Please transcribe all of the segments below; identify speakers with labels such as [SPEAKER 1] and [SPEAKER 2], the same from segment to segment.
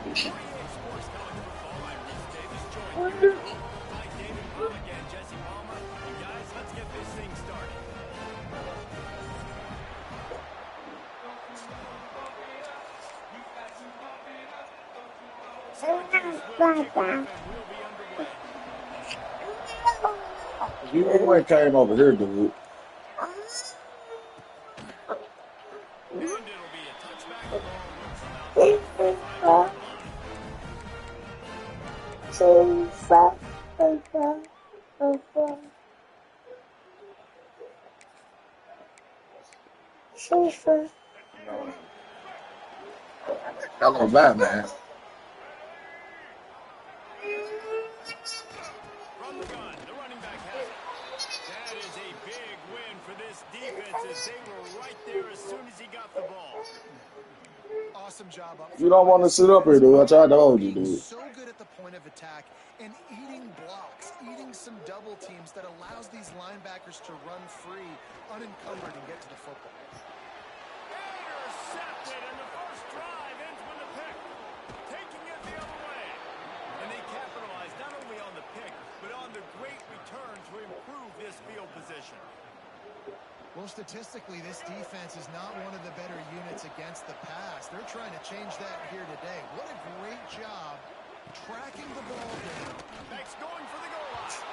[SPEAKER 1] 48 Sports College Football. I'm Rich Davis, joined here by David Pollock and Jesse Palmer. And guys, let's get this thing started. Syracuse will kick off and we'll be underway.
[SPEAKER 2] You ain't came over here, dude.
[SPEAKER 1] And it'll be a touchback. The ball will come out to the 25-yard
[SPEAKER 2] Hello, bad man.
[SPEAKER 1] From the gun, the running back has it. That is a big win for this defense as they were right there as soon as he got the ball.
[SPEAKER 3] Awesome job up.
[SPEAKER 2] You don't want to sit up here, dude. I tried to hold you, dude.
[SPEAKER 3] So good at the point of attack and eating blocks, eating some double teams that allows these linebackers to run free, unencumbered, and get to the football.
[SPEAKER 1] Intercepted, and the first drive ends with a pick, taking it the other way. And they capitalized not only on the pick, but on the great return to improve this field position.
[SPEAKER 3] Well, statistically, this defense is not one of the better units against the pass. They're trying to change that here today. What a great job tracking the ball down.
[SPEAKER 1] Beck's going for the goal line.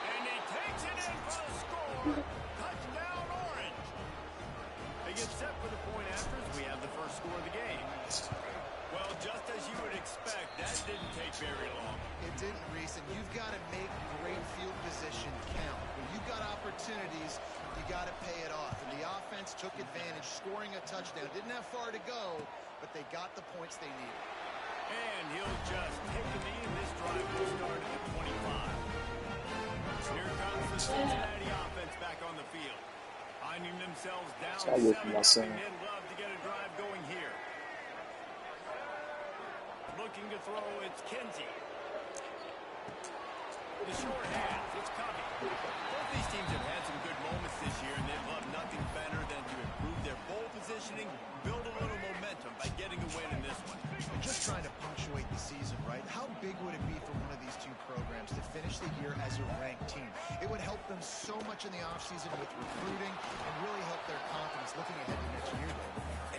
[SPEAKER 1] And he takes it in for the score. Touchdown, Orange. They get set for the point afters. We have the first score of the game. Well, just as you would expect, that didn't take very long.
[SPEAKER 3] It didn't, Reese, and you've got to make great field position count. When you've got opportunities, you got to pay it off. And the offense took advantage, scoring a touchdown. Didn't have far to go, but they got the points they needed.
[SPEAKER 1] And he'll just take a knee, and this drive will start at the 25. Here comes the Cincinnati offense back on the field. Finding themselves down 7-0. They'd love to get a drive going here. Looking to throw, it's Kinsey. The short hands, it's Covey. Both these teams have had some good moments this year, and they've loved nothing better than to improve their bowl positioning, build a little momentum by getting a win in this one.
[SPEAKER 3] Just trying to punctuate the season, right? How big would it be for one of these two programs to finish the year as a ranked team? It would help them so much in the offseason with recruiting and really help their confidence looking ahead to next year.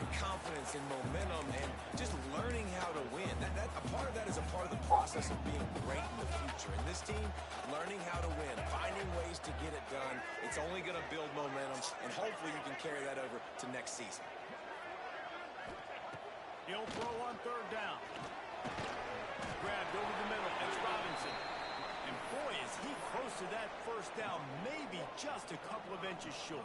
[SPEAKER 4] And confidence and momentum and just learning how to win. A part of that is a part of the process of being great in the future. And this team, learning how to win, finding ways to get it done, it's only going to build momentum, and hopefully you can carry that over to next season.
[SPEAKER 1] He'll throw on third down. Grabbed over the middle. It's Robinson. And boy, is he close to that first down, maybe just a couple of inches short.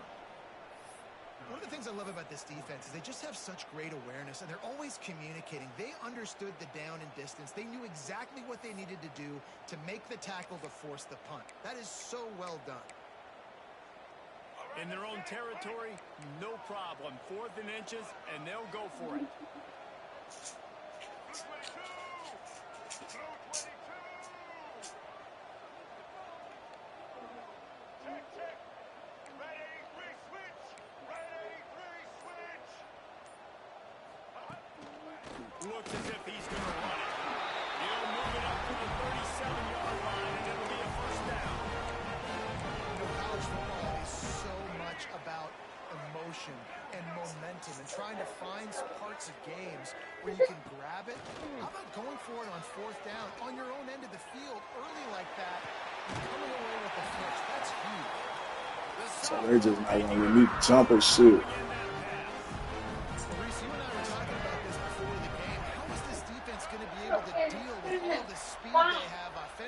[SPEAKER 3] One of the things I love about this defense is they just have such great awareness, and they're always communicating. They understood the down and distance. They knew exactly what they needed to do to make the tackle to force the punt. That is so well done.
[SPEAKER 1] In their own territory, no problem. 4th and inches, and they'll go for it. Looks as if he's going to run it. He'll move it up to the 37-yard line, and it'll be a first down.
[SPEAKER 3] You know, college football is so much about emotion and momentum and trying to find parts of games where you can grab it. How about going for it on 4th down on your own end of the field early like that and coming away with the first? That's huge.
[SPEAKER 2] So they're just not going to let me jump and shit.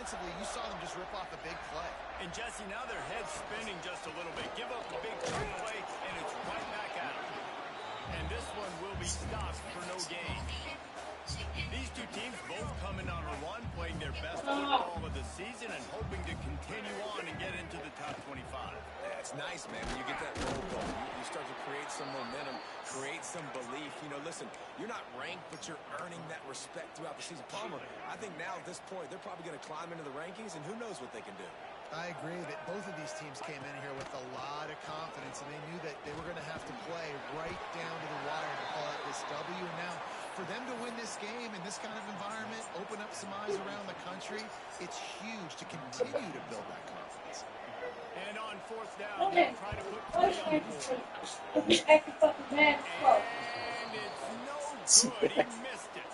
[SPEAKER 3] You saw them just rip off a big play.
[SPEAKER 1] And Jesse, now their head's spinning just a little bit. Give up a big chunk away, and it's right back out. And this one will be stopped for no gain. These two teams both coming on a run, playing their best football of the season and hoping to continue on and get into the top 25.
[SPEAKER 4] Yeah, it's nice, man, when you get that roll going. You start to create some momentum, create some belief. You know, listen, you're not ranked, but you're earning that respect throughout the season. Palmer, I think now at this point, they're probably going to climb into the rankings, and who knows what they can do.
[SPEAKER 3] I agree that both of these teams came in here with a lot of confidence, and they knew that they were going to have to play right down to the wire to pull out this W. And now for them to win this game in this kind of environment, open up some eyes around the country, it's huge to continue to build that confidence.
[SPEAKER 1] And on fourth down, they'll try to put play on the board. And it's no good. He missed it.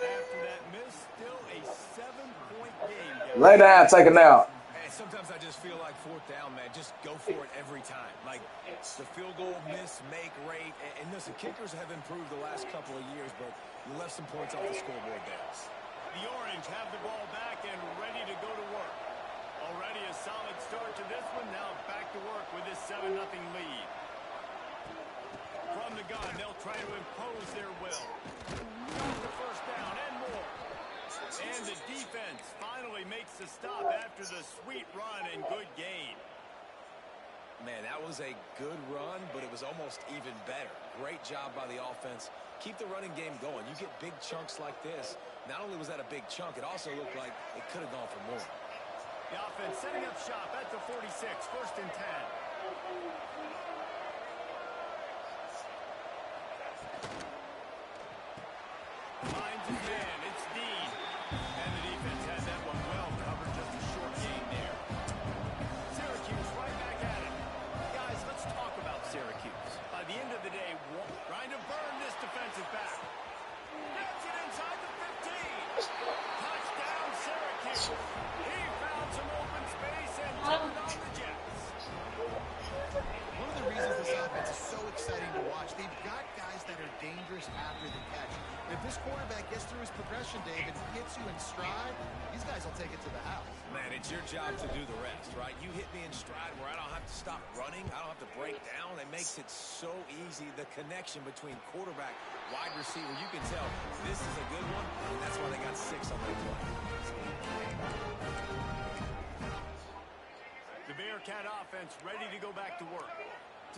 [SPEAKER 1] After that miss, still a 7-point game, guys.
[SPEAKER 2] Lay down, take a nap.
[SPEAKER 4] And sometimes I just feel like fourth down, man. Just go for it every time. Like the field goal miss, make rate. And listen, kickers have improved the last couple of years, but you left some points off the scoreboard there.
[SPEAKER 1] The Orange have the ball back and ready to go to work. Already a solid start to this one. Now back to work with this 7-0 lead. From the gun, they'll try to impose their will. Got the first down and more. And the defense finally makes the stop after the sweet run and good gain.
[SPEAKER 4] Man, that was a good run, but it was almost even better. Great job by the offense. Keep the running game going. You get big chunks like this. Not only was that a big chunk, it also looked like it could have gone for more.
[SPEAKER 1] The offense setting up shop at the 46, 1st and 10. Finds his man, it's Dean. And the defense has that one well covered, just a short gain there. Syracuse right back at it. Guys, let's talk about Syracuse. By the end of the day, trying to burn this defensive back. Gets it inside the 15. Touchdown, Syracuse. He found some open space and turned on the Jets.
[SPEAKER 3] One of the reasons this offense is so exciting to watch, they've got guys that are dangerous after the catch. If this quarterback gets through his progression, David, hits you in stride, these guys will take it to the house.
[SPEAKER 4] Man, it's your job to do the rest, right? You hit me in stride where I don't have to stop running. I don't have to break down. It makes it so easy. The connection between quarterback, wide receiver, you can tell this is a good one, and that's why they got 6 on that play.
[SPEAKER 1] The Bearcat offense ready to go back to work.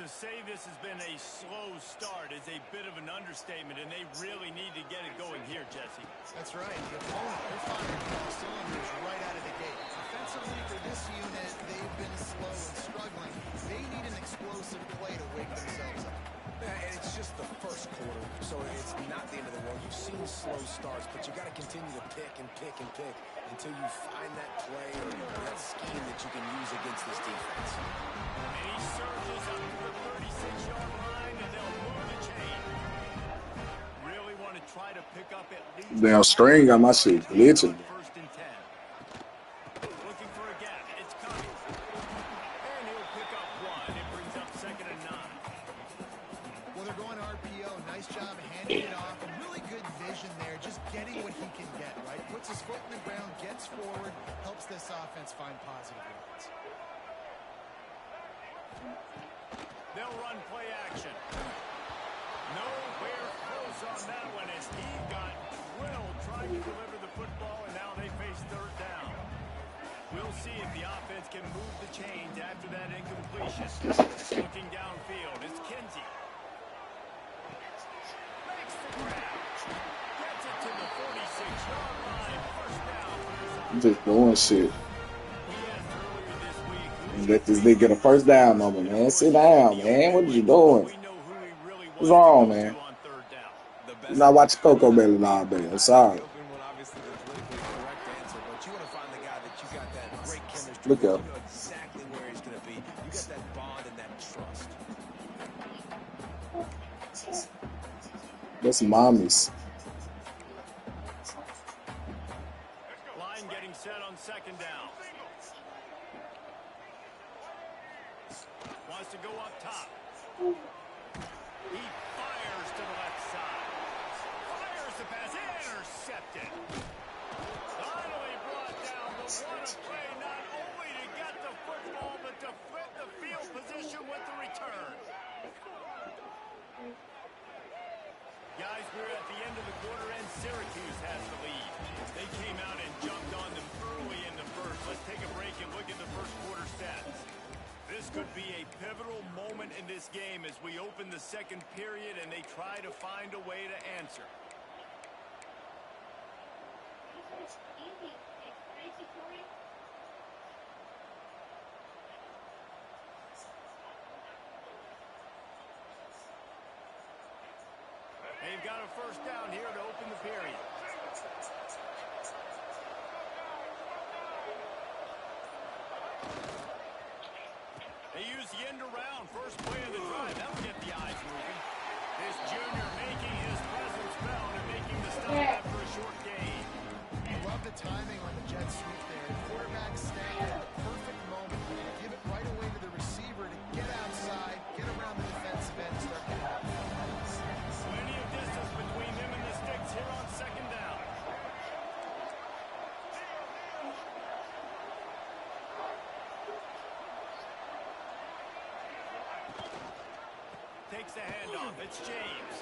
[SPEAKER 1] To say this has been a slow start is a bit of an understatement, and they really need to get it going here, Jesse.
[SPEAKER 3] That's right. The opponent, they're firing all cylinders right out of the gate. Offensively, for this unit, they've been slow and struggling. They need an explosive play to wake themselves up.
[SPEAKER 4] Yeah, and it's just the first quarter, so it's not the end of the world. You've seen slow starts, but you got to continue to pick and pick and pick until you find that play or that scheme that you can use against this defense.
[SPEAKER 1] And he surges up to the 36-yard line, and they'll move the chain. Really want to try to pick up at least.
[SPEAKER 2] Damn string got my shit glitching.
[SPEAKER 1] 1st and 10. Looking for a gap. It's coming. And he'll pick up 1. It brings up 2nd and 9.
[SPEAKER 3] Well, they're going RPO. Nice job handing it off. A really good vision there, just getting what he can get, right? Puts his foot in the ground, gets forward, helps this offense find positive runs.
[SPEAKER 1] They'll run play action. Nowhere close on that one as he got drilled trying to deliver the football, and now they face 3rd down. We'll see if the offense can move the chains after that incompletion. Looking downfield, it's Kinsey. Makes the grab. Gets it to the 46-yard line. 1st down.
[SPEAKER 2] I'm just doing shit.
[SPEAKER 1] We asked earlier this week,
[SPEAKER 2] And let this nigga get a 1st down moment, man. Sit down, man. What are you doing?
[SPEAKER 1] we know who he really
[SPEAKER 2] What's wrong,
[SPEAKER 1] wants to
[SPEAKER 2] man?
[SPEAKER 1] go on 3rd down.
[SPEAKER 2] You not watching Coco Melon all day. I'm sorry.
[SPEAKER 4] The open one, obviously, the politically correct answer, but you want to find the guy that you got that great chemistry
[SPEAKER 2] Look
[SPEAKER 4] with.
[SPEAKER 2] up.
[SPEAKER 4] You know exactly where he's going to be. You got that bond and that trust.
[SPEAKER 2] That's mommies.
[SPEAKER 1] Line getting set on 2nd down. Wants to go up top. He fires to the left side. Fires the pass. Intercepted. Finally brought down. The one play not only to get the football, but to flip the field position with the return. Guys, we're at the end of the quarter, and Syracuse has the lead. They came out and jumped on them early in the first. Let's take a break and look at the first quarter stats. This could be a pivotal moment in this game as we open the 2nd period and they try to find a way to answer. They've They've got a first down here to open the period. They use the end around. First play of the drive. That'll get the eyes moving. This junior making his presence felt and making the stop after a short gain.
[SPEAKER 3] I love the timing on the jet sweep there. The quarterback snapped at the perfect moment. Give it right away to the receiver to get outside, get around the defensive end, and start getting out.
[SPEAKER 1] Plenty of distance between them and the sticks here on second down. Takes the handoff. It's James.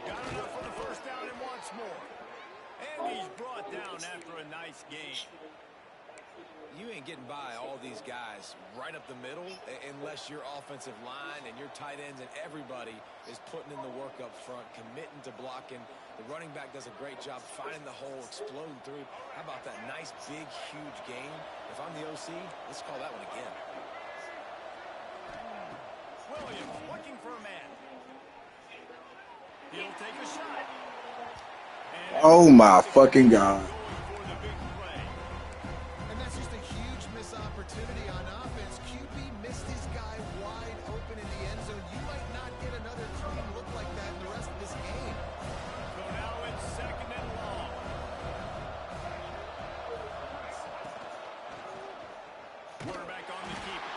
[SPEAKER 1] Got enough for the first down and wants more. And he's brought down after a nice gain.
[SPEAKER 4] You ain't getting by all these guys right up the middle unless your offensive line and your tight ends and everybody is putting in the work up front, committing to blocking. The running back does a great job finding the hole, exploding through. How about that nice, big, huge gain? If I'm the OC, let's call that one again.
[SPEAKER 1] Williams looking for a man. He'll take a shot.
[SPEAKER 2] Oh my fucking God.
[SPEAKER 3] And that's just a huge missed opportunity on offense. QB missed his guy wide open in the end zone. You might not get another team look like that in the rest of this game.
[SPEAKER 1] So now it's second and long. Quarterback on the keeper.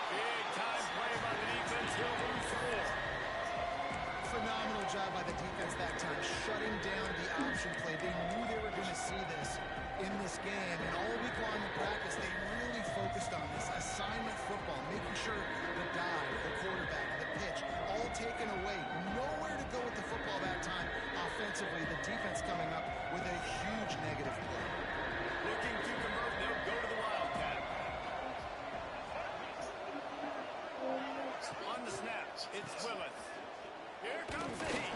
[SPEAKER 1] Big time play by the defense. He'll lose 4.
[SPEAKER 3] Phenomenal job by the defense that time, shutting down the option play. They knew they were going to see this in this game, and all week long in practice, they really focused on this assignment football, making sure the dive, the quarterback, the pitch, all taken away. Nowhere to go with the football that time. Offensively, the defense coming up with a huge negative play.
[SPEAKER 1] Looking to convert, they'll go to the Wildcat. On the snap, it's Willis. Here comes the heat.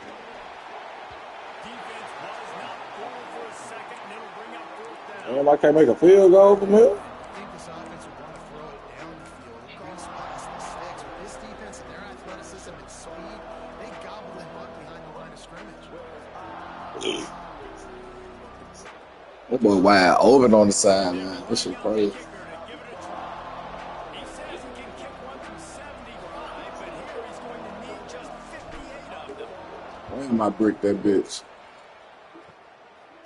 [SPEAKER 1] Defense was not fooled for a second, and it'll bring up fourth down.
[SPEAKER 2] Damn, I can't make a field goal from here.
[SPEAKER 3] I think this offense would want to throw it down the field, cross past the sticks. With this defense and their athleticism and speed, they gobble him up behind the line of scrimmage.
[SPEAKER 2] That boy wide open on the side, man. This shit crazy.
[SPEAKER 1] He says he can kick one from 75, but here he's going to need just 58 of them.
[SPEAKER 2] Why am I brick that bitch?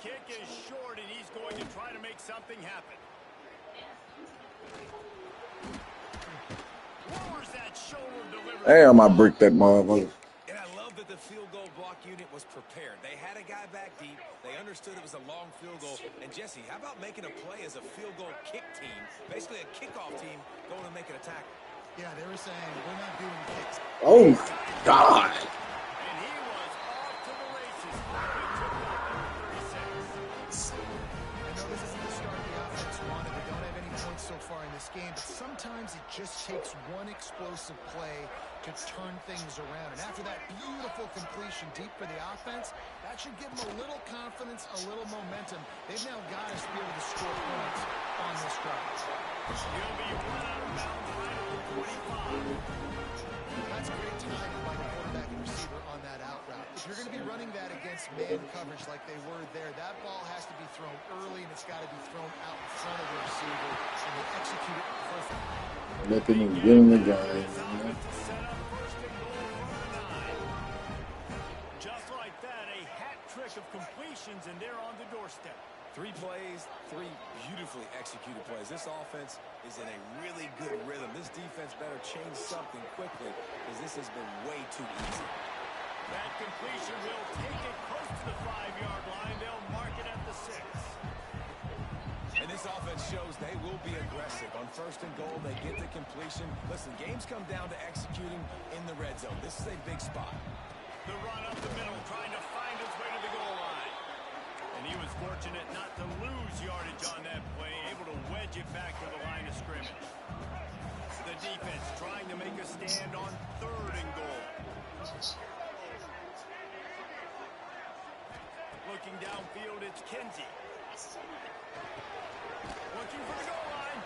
[SPEAKER 1] Kick is short, and he's going to try to make something happen. Lowers that shoulder delivery.
[SPEAKER 2] Damn, I bricked that motherfucker.
[SPEAKER 4] And I love that the field goal block unit was prepared. They had a guy back deep. They understood it was a long field goal. And, Jesse, how about making a play as a field goal kick team, basically a kickoff team, going to make an attack?
[SPEAKER 3] Yeah, they were saying, we're not doing kicks.
[SPEAKER 2] Oh my God.
[SPEAKER 1] And he was off to the races. Probably took off at 36.
[SPEAKER 3] I know this isn't the start the offense wanted. They don't have any points so far in this game, but sometimes it just takes one explosive play to turn things around. And after that beautiful completion deep for the offense, that should give them a little confidence, a little momentum. They've now got to be able to score points on this drive.
[SPEAKER 1] He'll be run out of bounds right at the 25.
[SPEAKER 3] That's great timing by the quarterback and receiver on that out route. If you're going to be running that against man coverage like they were there, that ball has to be thrown early, and it's got to be thrown out in front of the receiver, and they execute it perfectly.
[SPEAKER 2] Let them get in the game, man.
[SPEAKER 1] Just like that, a hat trick of completions, and they're on the doorstep.
[SPEAKER 4] 3 plays, 3 beautifully executed plays. This offense is in a really good rhythm. This defense better change something quickly because this has been way too easy.
[SPEAKER 1] That completion will take it close to the 5-yard line. They'll mark it at the 6.
[SPEAKER 4] And this offense shows they will be aggressive. On first and goal, they get the completion. Listen, games come down to executing in the red zone. This is a big spot.
[SPEAKER 1] The run up the middle, trying to find his way to the goal line. And he was fortunate not to lose yardage on that play, able to wedge it back to the line of scrimmage. The defense trying to make a stand on third and goal. Looking downfield, it's Kinsey. Looking for the goal line.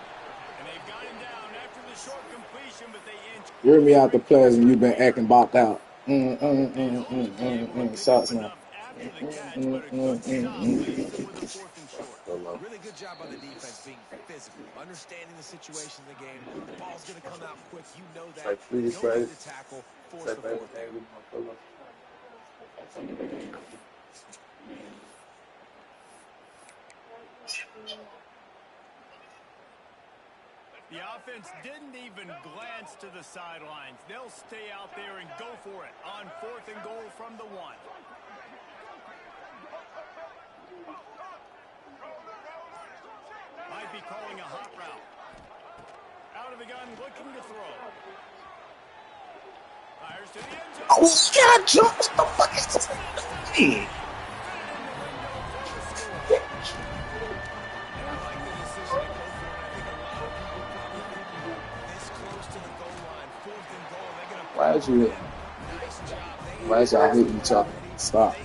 [SPEAKER 1] And they've got him down after the short completion, but they inch.
[SPEAKER 2] You're me out the players and you've been acting bopped out. Shots now.
[SPEAKER 1] after the catch, but a good stop leads to with a 4th and short.
[SPEAKER 4] Really good job by the defense being physical, understanding the situation in the game. The ball's going to come out quick. You know that. No need to tackle. Force the 4th down.
[SPEAKER 1] The offense didn't even glance to the sidelines. They'll stay out there and go for it on 4th and goal from the 1. Might be calling a hot route. Out of the gun, looking to throw. Fires to the end zone.
[SPEAKER 2] Oh, God, Joe, what the fuck is this? Hey. Why is you hit? Why is y'all hitting each other? Stop.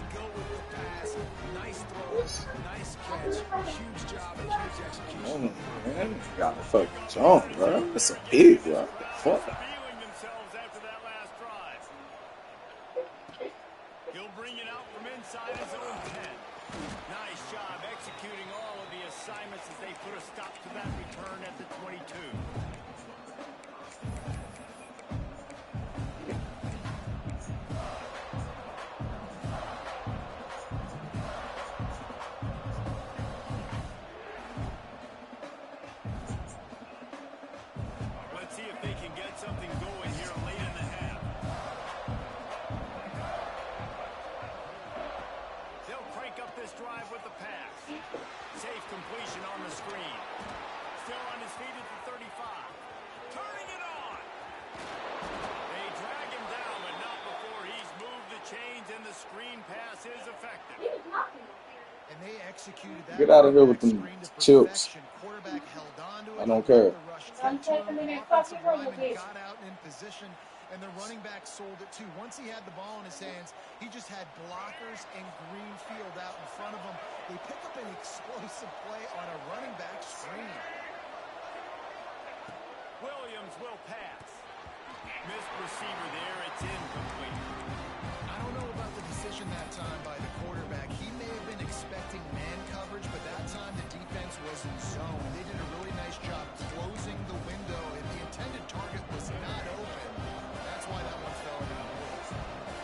[SPEAKER 2] Oh, man. Got to fucking jump, bro. That's a pig, bro. Fuck.
[SPEAKER 1] He'll bring it out from inside his own 10. Nice job executing all of the assignments as they put a stop to that return at the 22. Let's see if they can get something going here late in the half. They'll crank up this drive with the pass. Safe completion on the screen. Still on his feet at the 35. Turning it on. They drag him down, but not before he's moved the chains, and the screen pass is effective.
[SPEAKER 3] And they executed that.
[SPEAKER 2] Get out of here with them chips. I don't care.
[SPEAKER 3] Offensive lineman got out in position, and the running back sold it too. Once he had the ball in his hands, he just had blockers and green field out in front of him. They pick up an explosive play on a running back screen.
[SPEAKER 1] Williams will pass. Missed receiver there. It's incomplete.
[SPEAKER 3] I don't know about the decision that time by the quarterback. He may have been expecting man coverage, but that time the defense was in zone. They did a really nice job closing the window, and the intended target was not open. That's why that one fell incomplete.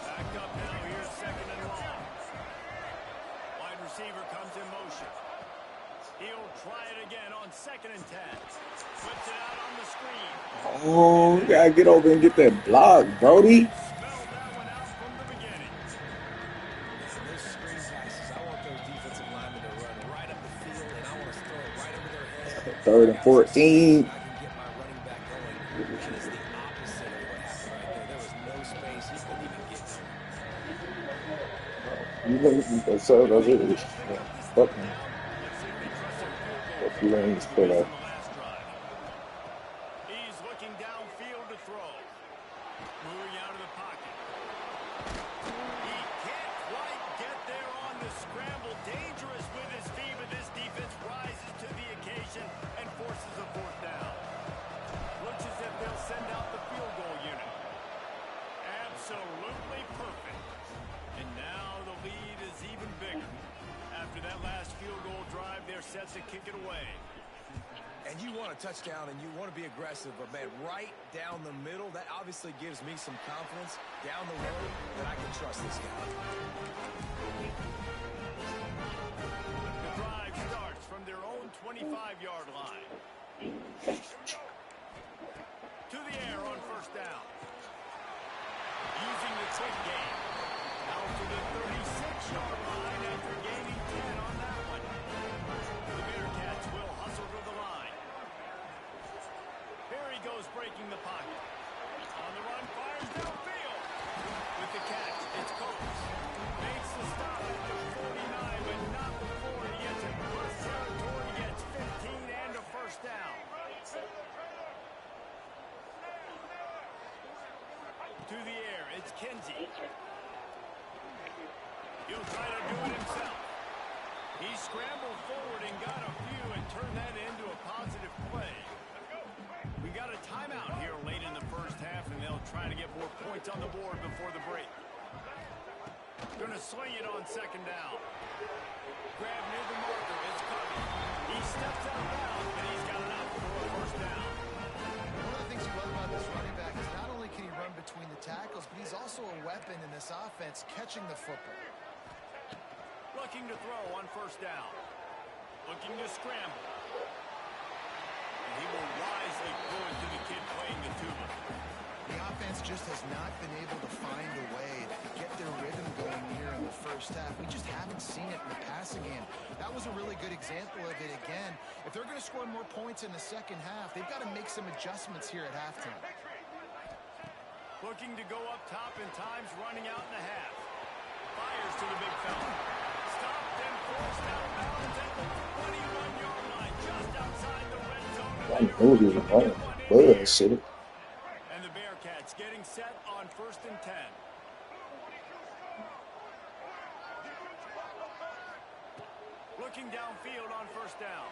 [SPEAKER 1] Back up now. Here's 2nd and long. Wide receiver comes in motion. He'll try it again on 2nd and 10. Flips it out on the screen.
[SPEAKER 2] Oh, you gotta get over and get that block, Brody.
[SPEAKER 1] Spelled that one out from the beginning.
[SPEAKER 4] Those screen passes, I want those defensive linemen to run right up the field, and I want to throw it right over their head.
[SPEAKER 2] 3rd and 14.
[SPEAKER 4] I can get my running back going. That is the opposite of what happened right there. There was no space. He couldn't even get to him.
[SPEAKER 2] You know, so that's it. Fuck me. If you ain't spit up.
[SPEAKER 1] He's looking downfield to throw. Moving out of the pocket. He can't quite get there on the scramble. Dangerous with his feet, but this defense rises to the occasion and forces a 4th down. Looks as if they'll send out the field goal unit. Absolutely perfect. And now the lead is even bigger. After that last field goal drive, they're set to kick it away.
[SPEAKER 4] And you want a touchdown, and you want to be aggressive, but, man, right down the middle, that obviously gives me some confidence down the road that I can trust this guy.
[SPEAKER 1] The drive starts from their own 25-yard line. To the air on 1st down. Using the quick game. Out to the 36-yard line after gaining 10 on that one. The Bearcats will hustle to the line. Here he goes breaking the pocket. On the run, fires downfield. With the catch, it's Coates. Makes the stop at the 49, but not before he gets in plus territory. Gets 15 and a 1st down. To the air, it's Kinsey. He'll try to do it himself. He scrambled forward and got a few and turned that into a positive play. We got a timeout here late in the 1st half, and they'll try to get more points on the board before the break. Gonna sling it on second down. Grab near the marker. It's covered. He steps out of bounds, but he's got enough for a first down.
[SPEAKER 3] One of the things you love about this running back is not only can he run between the tackles, but he's also a weapon in this offense catching the football.
[SPEAKER 1] Looking to throw on first down. Looking to scramble. And he will wisely throw it to the kid playing the tuba.
[SPEAKER 3] The offense just has not been able to find a way to get their rhythm going here in the first half. We just haven't seen it in the passing game. That was a really good example of it again. If they're going to score more points in the second half, they've got to make some adjustments here at halftime.
[SPEAKER 1] Looking to go up top in times, running out in the half. Fires to the big fella. Stopped and forced out of bounds at the 21-yard line, just outside the red zone.
[SPEAKER 2] I know he was running. Bullshit.
[SPEAKER 1] And the Bearcats getting set on 1st and 10. Looking downfield on first down.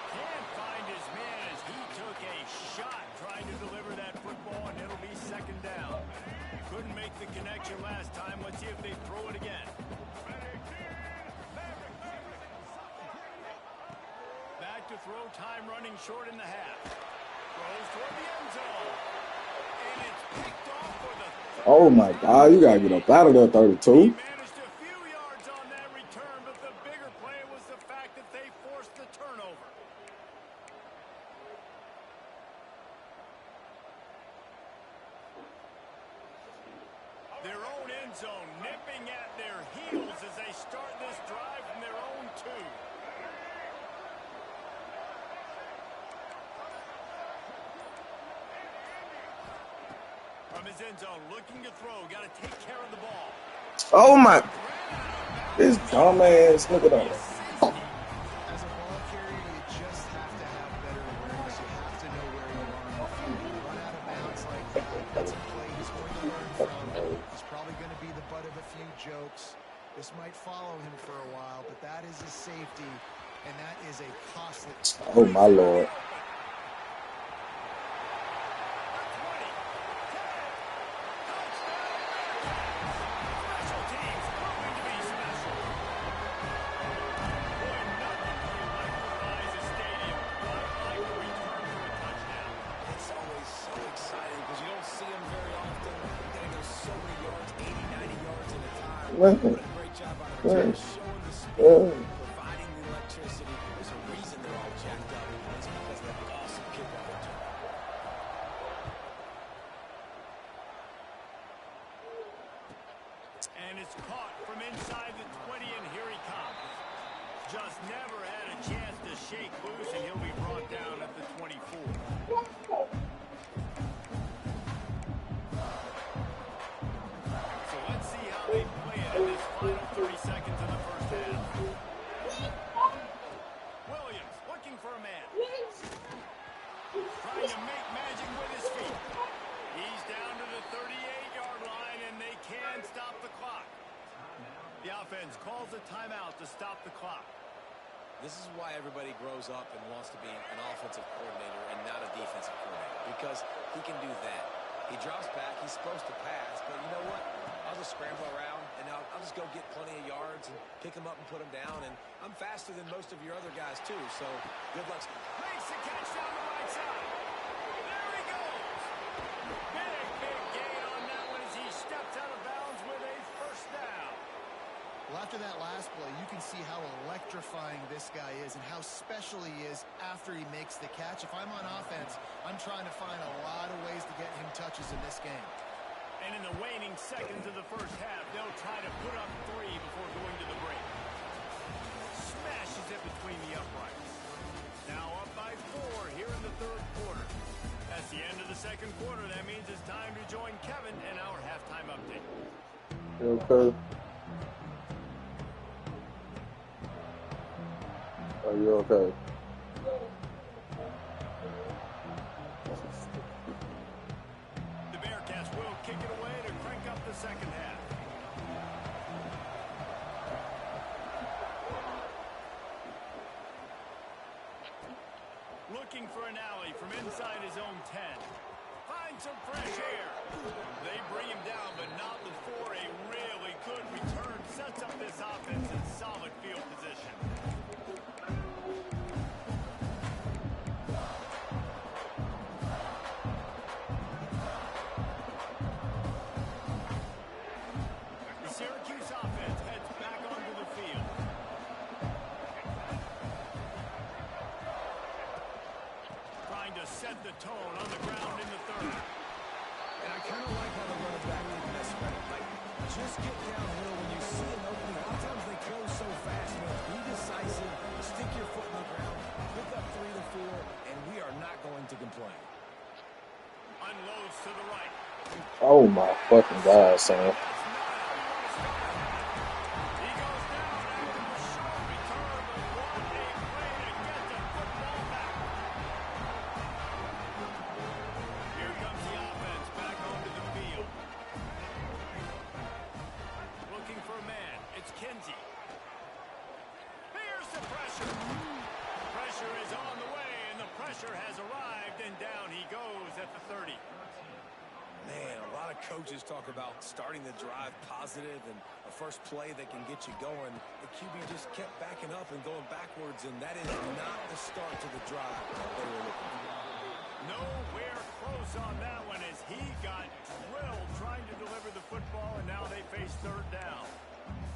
[SPEAKER 1] Can't find his man as he took a shot trying to deliver that football, and it'll be second down. Couldn't make the connection last time. Let's see if they throw it again. Back to throw, time running short in the half. Throws toward the end zone. And it's picked off for the...
[SPEAKER 2] Oh my God, you gotta get up out of there, 32.
[SPEAKER 1] He managed a few yards on that return, but the bigger play was the fact that they forced the turnover. Their own end zone nipping at their heels as they start this drive from their own 2. From his end zone, looking to throw, got to take care of the ball.
[SPEAKER 2] Oh my. This dumbass. Look at that.
[SPEAKER 3] As a ball carrier, you just have to have better awareness. You have to know where you are on the field. You run out of bounds like that. That's a play he's going to learn from. He's probably going to be the butt of a few jokes. This might follow him for a while, but that is a safety, and that is a costly.
[SPEAKER 2] Oh my Lord.
[SPEAKER 4] Great job on him, just showing the speed, providing the electricity. There's a reason they're all jacked up. It's because of that awesome kickoff return.
[SPEAKER 1] And it's caught from inside the 20, and here he comes. Just never had a chance to shake loose, and he'll be brought down at the 24. So let's see how they play it in this final 30 seconds of the first half. Williams looking for a man. Trying to make magic with his feet. He's down to the 38-yard line, and they can stop the clock. The offense calls a timeout to stop the clock.
[SPEAKER 4] This is why everybody grows up and wants to be an offensive coordinator and not a defensive coordinator, because he can do that. He drops back, he's supposed to pass, but you know what? I'll just scramble around, and I'll just go get plenty of yards and pick them up and put them down, and I'm faster than most of your other guys, too, so good luck.
[SPEAKER 1] Makes the catch down the right side. There he goes. Big gain on that one as he steps out of bounds with a first down.
[SPEAKER 3] Well, after that last play, you can see how electrifying this guy is and how special he is after he makes the catch. If I'm on offense, I'm trying to find a lot of ways to get him touches in this game.
[SPEAKER 1] And in the waning seconds of the first half, they'll try to put up 3 before going to the break. Smashes it between the uprights. Now up by 4 here in the third quarter. That's the end of the second quarter. That means it's time to join Kevin and our halftime update.
[SPEAKER 2] Okay. Are you okay?
[SPEAKER 1] The Bearcats will kick it away to crank up the second half. Looking for an alley from inside his own 10. Finds some fresh air. They bring him down, but not before a really good return sets up this offense in solid field position. The Syracuse offense heads back onto the field. Trying to set the tone on the ground in the third.
[SPEAKER 4] And I kind of like how the running back did this, right? Like, just get downhill when you see an opening. A lot of times they close so fast. You know, be decisive, stick your foot in the ground, pick up 3 to 4, and we are not going to complain.
[SPEAKER 1] Unloads to the right.
[SPEAKER 2] Oh my fucking God, son.
[SPEAKER 1] Has arrived, and down he goes at the 30.
[SPEAKER 4] Man, a lot of coaches talk about starting the drive positive and a first play that can get you going. The QB just kept backing up and going backwards, and that is not the start to the drive that they were looking for.
[SPEAKER 1] Nowhere close on that one as he got drilled trying to deliver the football, and now they face third down.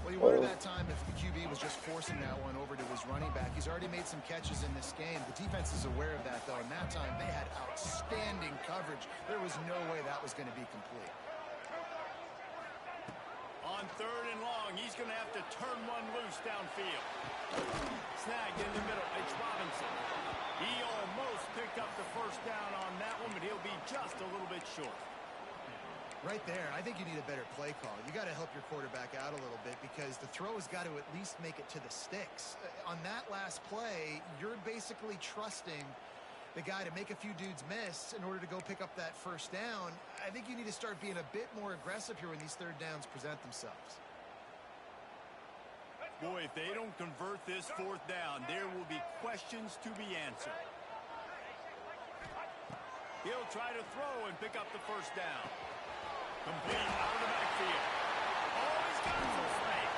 [SPEAKER 3] Well, you wonder that time if the QB was just forcing that one over to his running back. He's already made some catches in this game. The defense is aware of that, though, and that time they had outstanding coverage. There was no way that was going to be complete.
[SPEAKER 1] On third and long, he's going to have to turn one loose downfield. Snagged in the middle. It's Robinson. He almost picked up the first down on that one, but he'll be just a little bit short.
[SPEAKER 3] Right there, I think you need a better play call. You got to help your quarterback out a little bit because the throw has got to at least make it to the sticks. On that last play, you're basically trusting the guy to make a few dudes miss in order to go pick up that first down. I think you need to start being a bit more aggressive here when these third downs present themselves.
[SPEAKER 1] Boy, if they don't convert this fourth down, there will be questions to be answered. He'll try to throw and pick up the first down. Complete out of the backfield. Oh, he's got some space.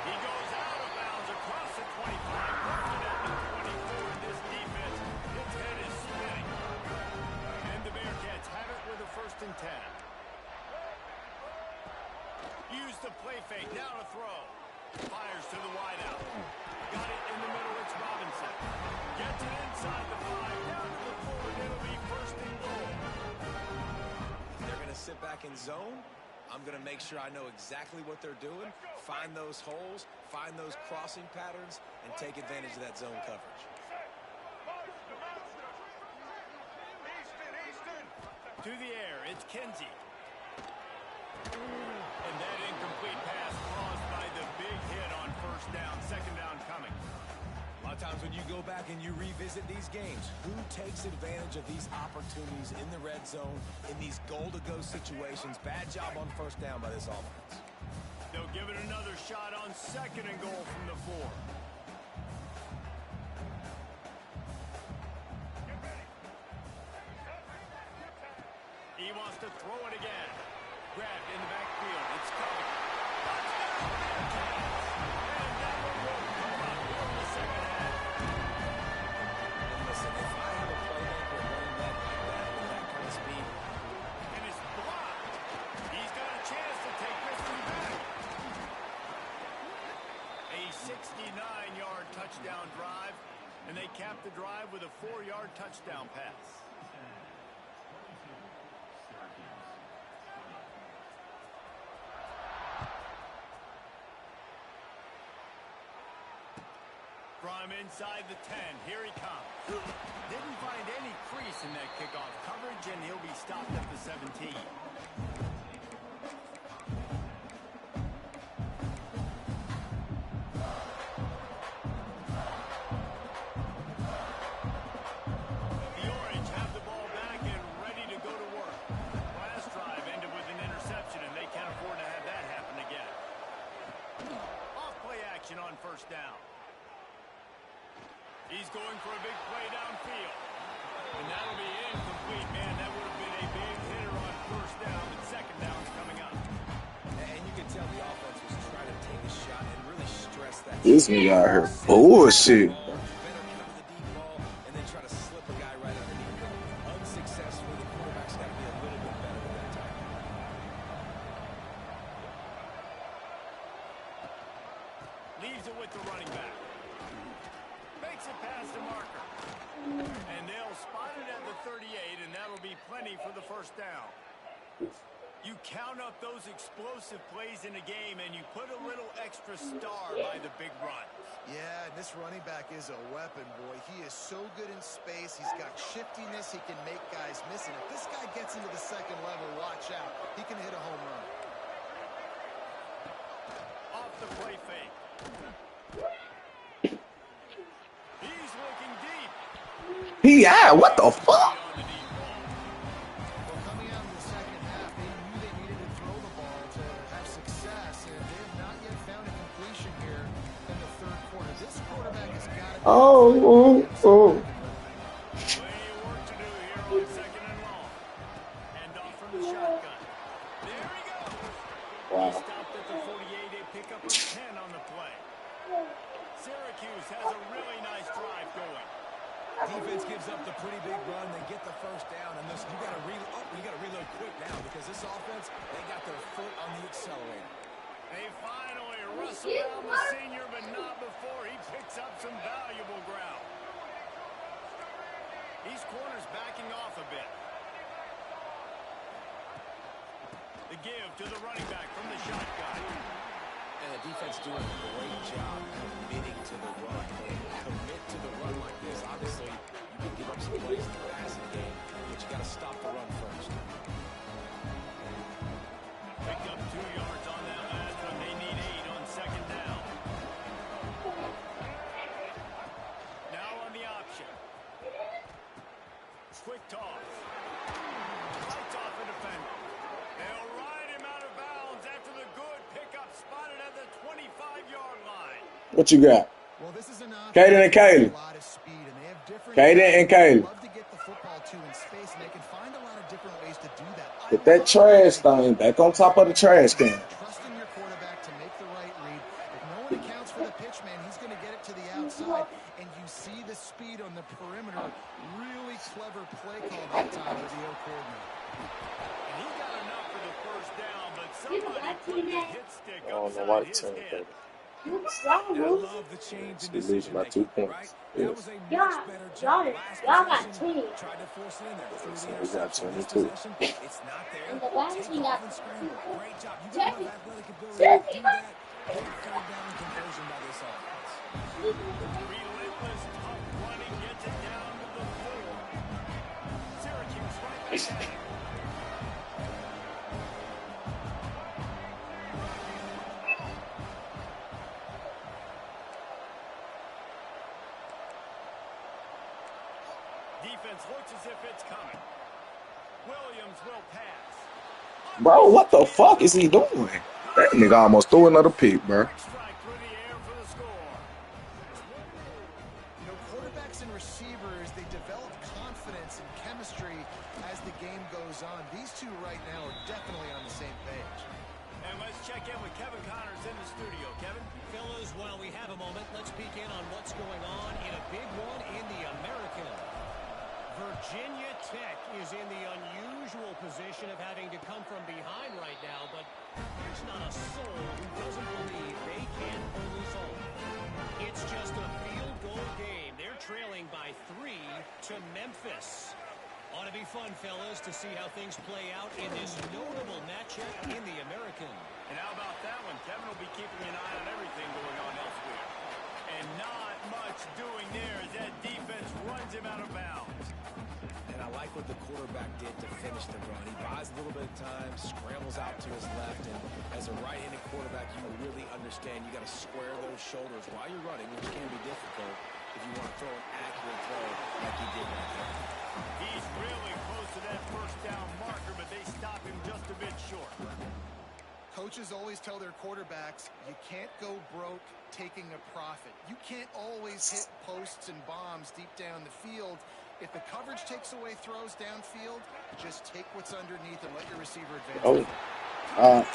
[SPEAKER 1] He goes out of bounds across the 25, lifted at the 24. This defense, its head is spinning. And the Bearcats have it with a 1st and 10. Use the play fake, now to throw. Fires to the wideout. Got it in the middle, it's Robinson. Gets it inside the 5, down to the 4, and it'll be 1st and goal.
[SPEAKER 4] Sit back in zone. I'm going to make sure I know exactly what they're doing, find those holes, find those crossing patterns, and take advantage of that zone coverage.
[SPEAKER 1] To the air, it's Kinsey. And that incomplete pass caused by the big hit on 1st down, 2nd down coming.
[SPEAKER 4] A lot of times when you go back and you revisit these games, who takes advantage of these opportunities in the red zone, in these goal-to-go situations? Bad job on 1st down by this offense.
[SPEAKER 1] They'll give it another shot on 2nd and goal from the 4. He wants to throw it again. Grabbed in the backfield. It's covered. And that one will come up in the 2nd half.
[SPEAKER 4] And listen, if I have a playmaker running back like that with that kind of speed.
[SPEAKER 1] And it's blocked. He's got a chance to take this one back. A 69-yard touchdown drive, and they cap the drive with a 4-yard touchdown pass. From inside the 10, here he comes. Didn't find any crease in that kickoff coverage, and he'll be stopped at the 17. The Orange have the ball back and ready to go to work. Last drive ended with an interception, and they can't afford to have that happen again. Off-play action on 1st down. He's going for a big play downfield. And that'll be incomplete, man. That would have been a big hitter on 1st down, but 2nd down's coming up.
[SPEAKER 4] And you can tell the offense was trying to take a shot and really stress that.
[SPEAKER 2] This nigga out here bullshit.
[SPEAKER 4] Better cut the deep ball and then try to slip a guy right underneath him. Unsuccessfully, the quarterback's got to be a little bit better with that time.
[SPEAKER 1] Leaves it with the running back. Makes it past the marker. And they'll spot it at the 38, and that'll be plenty for the first down. You count up those explosive plays in a game, and you put a little extra star by the big runs.
[SPEAKER 3] Yeah, and this running back is a weapon, boy. He is so good in space. He's got shiftiness. He can make guys miss. And if this guy gets into the second level, watch out. He can hit a home run.
[SPEAKER 1] Off the play fake. He's looking deep.
[SPEAKER 2] What the fuck? Oh.
[SPEAKER 1] Plenty of work to do here on second and long. And off from the shotgun. There he goes.
[SPEAKER 2] Wow.
[SPEAKER 1] He stopped at the 48. They pick up a 10 on the play. Syracuse has a really nice drive going.
[SPEAKER 4] Defense gives up the pretty big run. They get the first down, and this you got to reload quick now because this offense, they got their foot on the accelerator.
[SPEAKER 1] They finally wrestle down the senior, but not before he picks up some valuable ground. These corners backing off a bit. The give to the running back from the shotgun.
[SPEAKER 4] And the defense doing a great job committing to the run. When you commit to the run like this, obviously, you can give up some plays in the passing game, but you got to stop the run first.
[SPEAKER 1] Picked up 2 yards on that last one. They need 8 on second down. Now on the option. Quick toss. Lights off the defender. They'll ride him out of bounds after the good pickup spotted at the 25-yard line.
[SPEAKER 2] What you got?
[SPEAKER 3] Well, this is an
[SPEAKER 2] Kaden and Kaylee.
[SPEAKER 3] a lot of speed, and they have different
[SPEAKER 2] Kaden and Kaylee.
[SPEAKER 3] love to get the football to in space, and they can find a lot of different ways to do that.
[SPEAKER 2] Put that trash thing back on top of the trash can.
[SPEAKER 3] Trusting your quarterback to make the right read. If no one accounts for the pitch man, he's going to get it to the outside, and you see the speed on the perimeter. Really clever play call that time with the O coordinator.
[SPEAKER 1] And he got enough for the first down, but somebody put the hit stick
[SPEAKER 2] On the
[SPEAKER 1] upside
[SPEAKER 2] white
[SPEAKER 1] his
[SPEAKER 2] team,
[SPEAKER 1] head.
[SPEAKER 4] I love the change in
[SPEAKER 2] We lose
[SPEAKER 4] decision
[SPEAKER 2] by 2
[SPEAKER 4] making,
[SPEAKER 2] points.
[SPEAKER 4] right?
[SPEAKER 2] Yeah.
[SPEAKER 4] That was a much better job last possession. Tried to force it in there. Threw the
[SPEAKER 2] So we got
[SPEAKER 4] interception. This
[SPEAKER 2] 22.
[SPEAKER 4] possession, it's not there.
[SPEAKER 5] And the last
[SPEAKER 4] Take
[SPEAKER 5] thing
[SPEAKER 4] off
[SPEAKER 5] I-
[SPEAKER 4] and scramble. Great job. You got enough athletic ability to do that. Great third down conversion by this offense.
[SPEAKER 1] Relentless, tough running gets it down to the 4. Syracuse right back at it. Defense looks as if it's coming. Williams will pass.
[SPEAKER 2] Bro, what the fuck is he doing? That nigga almost threw another pick, bro.
[SPEAKER 1] Strike through the air for the score.
[SPEAKER 3] You know, quarterbacks and receivers, they develop confidence and chemistry as the game goes on. These two right now are definitely on the same page.
[SPEAKER 1] And let's check in with Kevin Connors in the studio. Kevin?
[SPEAKER 6] Fellas, while we have a moment, let's peek in on what's going on in a big one in the American. Virginia Tech is in the unusual position of having to come from behind right now, but there's not a soul who doesn't believe they can pull this off. It's just a field goal game. They're trailing by 3 to Memphis. Ought to be fun, fellas, to see how things play out in this notable matchup in the American.
[SPEAKER 1] And how about that one? Kevin will be keeping an eye on everything going on elsewhere. And not much doing there as that defense runs him out of bounds.
[SPEAKER 4] And I like what the quarterback did to finish the run. He buys a little bit of time, scrambles out to his left, and as a right-handed quarterback, you really understand you got to square those shoulders while you're running, which can be difficult if you want to throw an accurate throw like he did right there.
[SPEAKER 1] He's really close to that first down marker, but they stop him just a bit short.
[SPEAKER 3] Coaches always tell their quarterbacks, you can't go broke taking a profit. You can't always hit posts and bombs deep down the field. If the coverage takes away throws downfield, just take what's underneath and let your receiver advance.
[SPEAKER 2] Oh. Oh,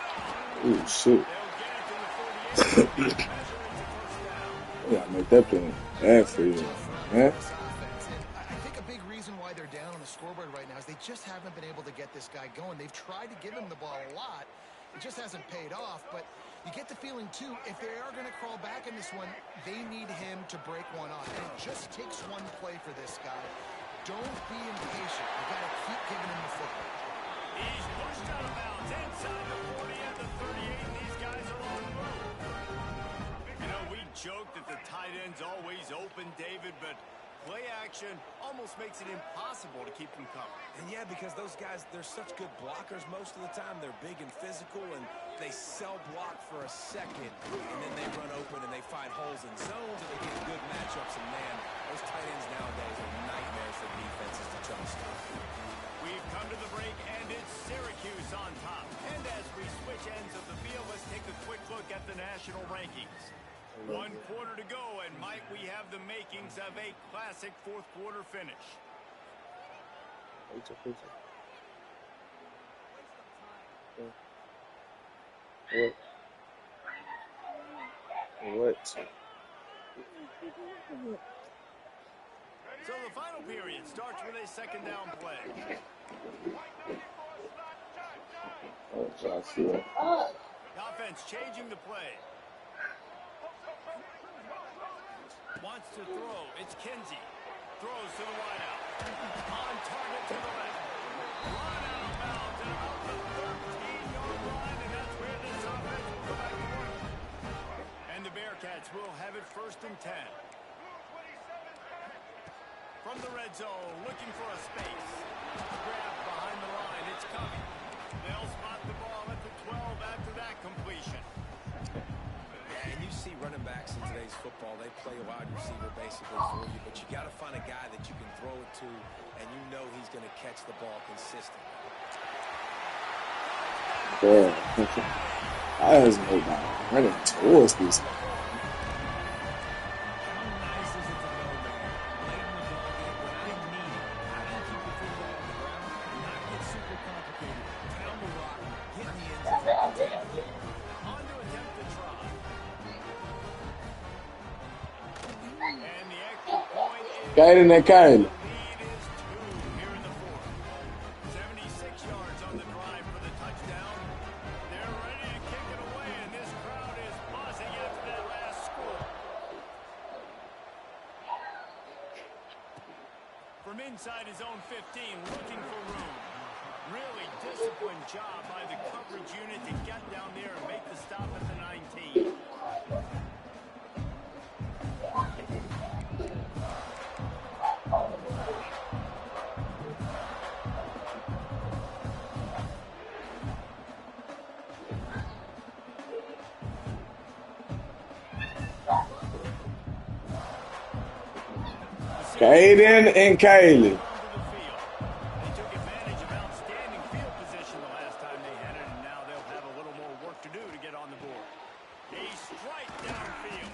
[SPEAKER 2] shit. Yeah, make that play bad for you, man.
[SPEAKER 3] This offense, and I think a big reason why they're down on the scoreboard right now is they just haven't been able to get this guy going. They've tried to give him the ball a lot. It just hasn't paid off, but you get the feeling, too, if they are going to crawl back in this one, they need him to break one off. And it just takes one play for this guy. Don't be impatient. You got to keep giving him the football.
[SPEAKER 1] He's pushed out of bounds inside the 40 and the 38, and these guys are on the move. You know, we joke that the tight end's always open, David, but play action almost makes it impossible to keep them covered.
[SPEAKER 4] And yeah, because those guys, they're such good blockers most of the time. They're big and physical, and they cell block for a second, and then they run open and they find holes in zones, and they get good matchups. And man, those tight ends nowadays are nightmares for defenses to try to stop.
[SPEAKER 1] We've come to the break, and it's Syracuse on top. And as we switch ends of the field, let's take a quick look at the national rankings. 1 quarter to go, and might we have the makings of a classic fourth quarter finish.
[SPEAKER 2] What?
[SPEAKER 1] So the final period starts with a second down play. The offense changing the play. Wants to throw. It's Kinsey. Throws to the wideout. On target to the left. Run out of bounds at about the 13-yard line, and that's where this offense will go back to work. And the Bearcats will have it 1st and 10. From the red zone, looking for a space. Grab behind the line. It's coming. They'll spot the ball at the 12 after that completion.
[SPEAKER 4] And you see running backs in today's football, they play a wide receiver basically for you, but you got to find a guy that you can throw it to, and you know he's going to catch the ball consistently.
[SPEAKER 2] Yeah. I was running towards this. Kaiden and Kaiden.
[SPEAKER 1] 76 yards on the drive for the touchdown. They're ready to kick it away, and this crowd is buzzing after that last score. From inside his own 15, looking for room. Really disciplined job by the coverage unit to get down there and make the stop at the 19.
[SPEAKER 2] Kaiden and Kaylee.
[SPEAKER 1] They took advantage of outstanding field position the last time they had it, and now they'll have a little more work to do to get on the board. A strike downfield.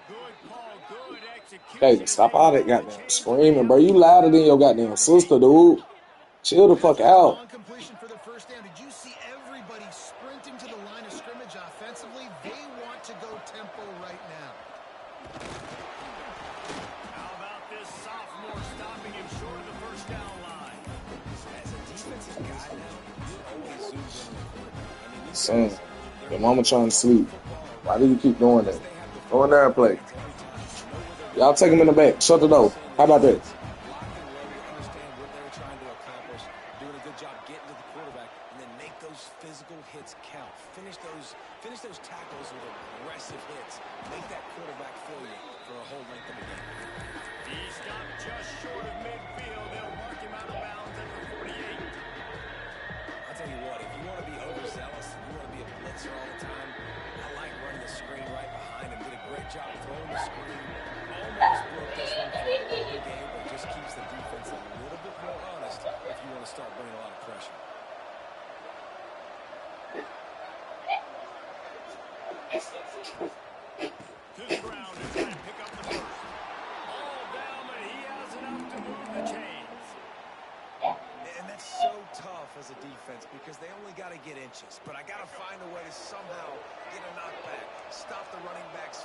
[SPEAKER 1] Good call, good execution.
[SPEAKER 2] Kaiden, stop all that goddamn screaming, bro. You louder than your goddamn sister, dude. Chill the fuck out.
[SPEAKER 3] Long completion for the first down. Did you see everybody sprinting to the line of scrimmage offensively? They want to go tempo right now.
[SPEAKER 1] How about this sophomore stopping him short of the first down line?
[SPEAKER 4] As a defensive guy now, you always zoom in on the quarterback. I mean, these
[SPEAKER 2] Son,
[SPEAKER 4] guys,
[SPEAKER 2] your mama trying to sleep. Why do you keep doing that? Go in there and play. Y'all take him in the back. Shut the door. How about that?
[SPEAKER 4] lock and load, understand what they're trying to accomplish, doing a good job getting to the quarterback, and then make those physical hits count. Finish those tackles with aggressive hits. Make that quarterback feel you for a whole length of the game.
[SPEAKER 1] He stopped just short of midfield. They'll mark him out of bounds at the 48.
[SPEAKER 4] I'll tell you what, if you want to be overzealous and you want to be a blitzer all the time, I like running the screen right behind him. Did a great job throwing the screen. Almost broke this one for a long game, but just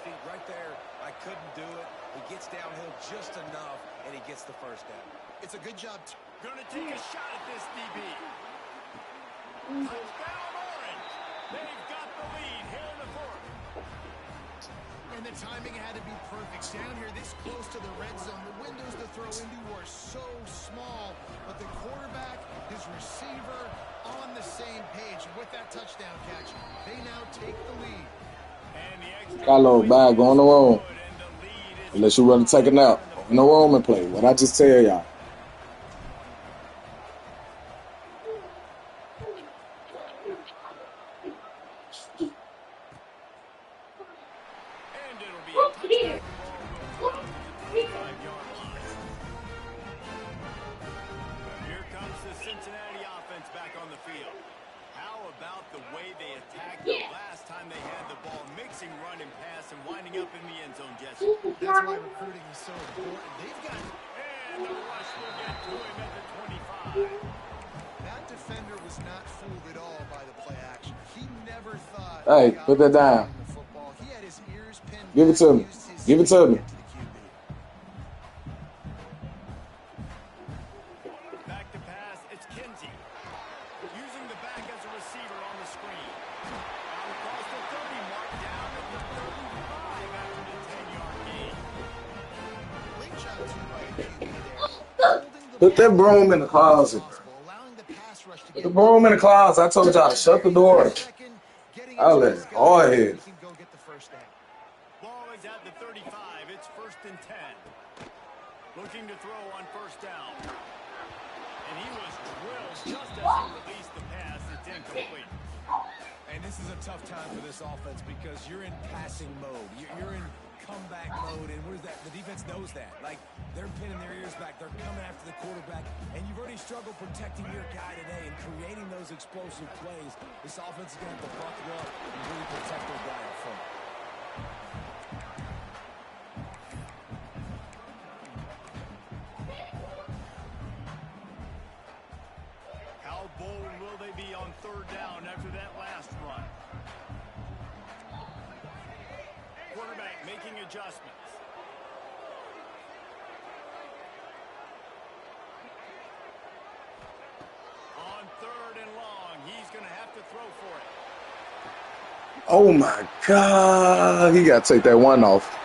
[SPEAKER 4] feet right there. I couldn't do it. He gets downhill just enough, and he gets the first down.
[SPEAKER 3] It's a good job.
[SPEAKER 1] Going to take a shot at this DB. Touchdown Orange. They've got the lead here in the fourth.
[SPEAKER 3] And the timing had to be perfect. Down here this close to the red zone, the windows to throw into are so small, but the quarterback, his receiver, on the same page. And with that touchdown catch, they now take the lead.
[SPEAKER 1] And the extra
[SPEAKER 2] Got a little bag on the road. Unless you want to take it out. In the room and play. What I just tell y'all.
[SPEAKER 1] And it'll be a touchdown ball to the 25-yard line. Here comes the Cincinnati offense back on the field. How about the way they attacked the last time they had the ball, mixing run and pass and winding up in the end zone, Jesse?
[SPEAKER 3] That's why recruiting is so important. They've got...
[SPEAKER 1] And the rush will get to him at the 25.
[SPEAKER 3] That defender was not fooled at all by the play action. He never thought...
[SPEAKER 2] Hey, put that down.
[SPEAKER 3] He had his ears pinned
[SPEAKER 2] Give it to me. Give it to me.
[SPEAKER 1] Back to pass, it's Kinsey. Using the back as a receiver on the screen. Out across the 30, mark down at the 35 after the 10-yard gain.
[SPEAKER 3] Late job too by the QB there.
[SPEAKER 2] Put that broom in the closet.
[SPEAKER 3] Allowing the pass rush to
[SPEAKER 2] Put
[SPEAKER 3] get
[SPEAKER 2] the broom in the closet. I told y'all to shut the door. I'll let it all ahead.
[SPEAKER 3] He can go get the first down.
[SPEAKER 1] Ball is at the 35. It's 1st and 10. Looking to throw on first down. And he was drilled just as he released the pass. It's incomplete.
[SPEAKER 4] And this is a tough time for this offense because you're in passing mode. You're in comeback mode, and where's that? The defense knows that. Like, they're pinning their ears back. They're coming after the quarterback, and you've already struggled protecting your guy today and creating those explosive plays. This offense is going to have to buckle up and really protect their guy up front.
[SPEAKER 1] How bold will they be on third down after that last run? Quarterback making adjustments. On third and long, he's going to have to throw for it.
[SPEAKER 2] Oh my God. He got to take that one off.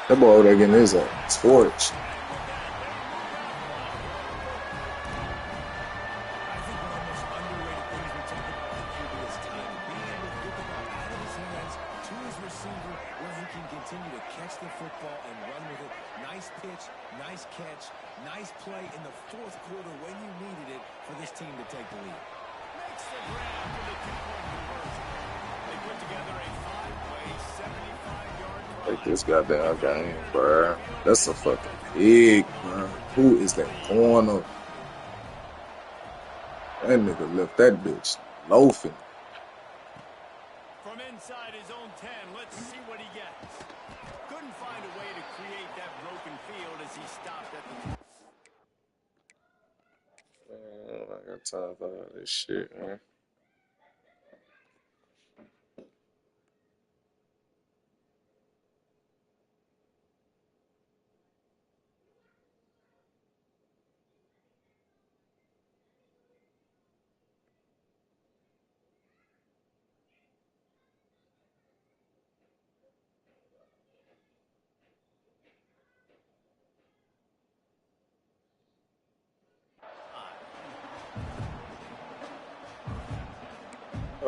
[SPEAKER 2] That boy over there getting his torch.
[SPEAKER 4] Nice play in the fourth quarter when you needed it for this team to take the lead.
[SPEAKER 1] Makes the grab for the two-point conversion. They put together a 5-play, 75-yard drive.
[SPEAKER 2] Take this goddamn game, bro. That's a fucking big, bro. Who is that corner? That nigga left that bitch loafing.
[SPEAKER 1] From inside his own 10, let's see what he gets. Couldn't find a way to create that broken field as he stopped at the...
[SPEAKER 2] Man, I got time for all this shit, man.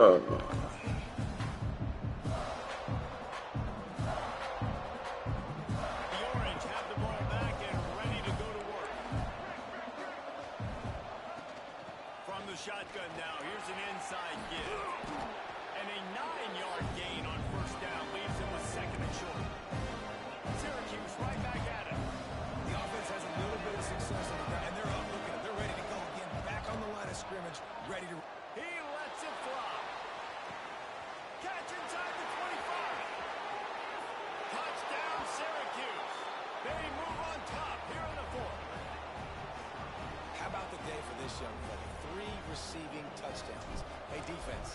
[SPEAKER 2] Oh.
[SPEAKER 1] The Orange have the ball back and ready to go to work. From the shotgun now, here's an inside give. And a 9-yard gain on first down leaves him with second and short. Syracuse right back at it.
[SPEAKER 4] The offense has a little bit of success on the ground, and they're up. Look at it. They're ready to go again. Back on the line of scrimmage, ready to...
[SPEAKER 1] He lets it fly. Catch inside the 25. Touchdown, Syracuse. They move on top here in the fourth.
[SPEAKER 4] How about the day for this young fella? 3 receiving touchdowns. Hey, defense,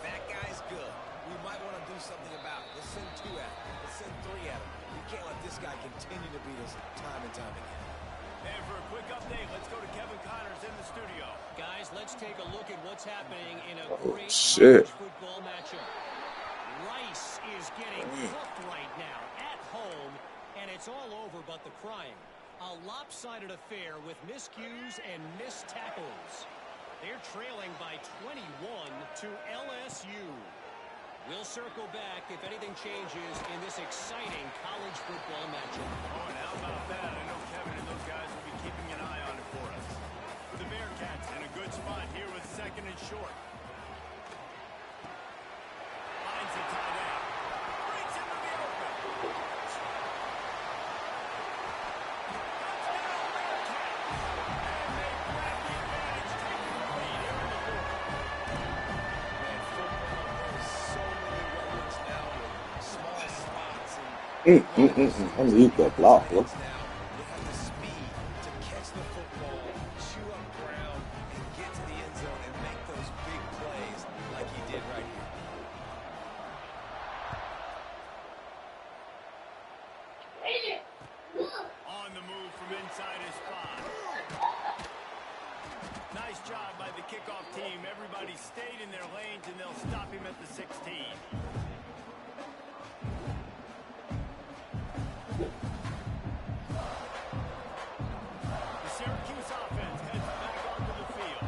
[SPEAKER 4] that guy's good. we might want to do something about it. Let's send 2 at him. Let's send 3 at him. We can't let this guy continue to beat us time and time again.
[SPEAKER 1] And for a quick update, let's go to Kevin Connors in the studio.
[SPEAKER 6] Guys, let's take a look at what's happening in a great
[SPEAKER 2] shit.
[SPEAKER 6] college football matchup. Rice is getting cooked right now at home, and it's all over but the crying. A lopsided affair with miscues and missed tackles. They're trailing by 21 to LSU. We'll circle back if anything changes in this exciting college football matchup.
[SPEAKER 1] Oh, and how about that? I know Kevin and those guys will be keeping an eye on it for us. The Bearcats in a good spot here with 2nd and short. Finds the tight end. Brings him to the open. Touchdown, Bearcats! And they grab the advantage, taking the lead here in the fourth.
[SPEAKER 4] Man, football, there's so many weapons now with small spots.
[SPEAKER 2] I'm gonna eat that block, bro.
[SPEAKER 4] Now, you have the speed to catch the football, chew up ground, and get to the end zone and make those big plays like he did right here.
[SPEAKER 1] On the move from inside his spot. Nice job by the kickoff team. Everybody stayed in their lanes, and they'll stop him at the 16. The Syracuse offense heads back onto the field.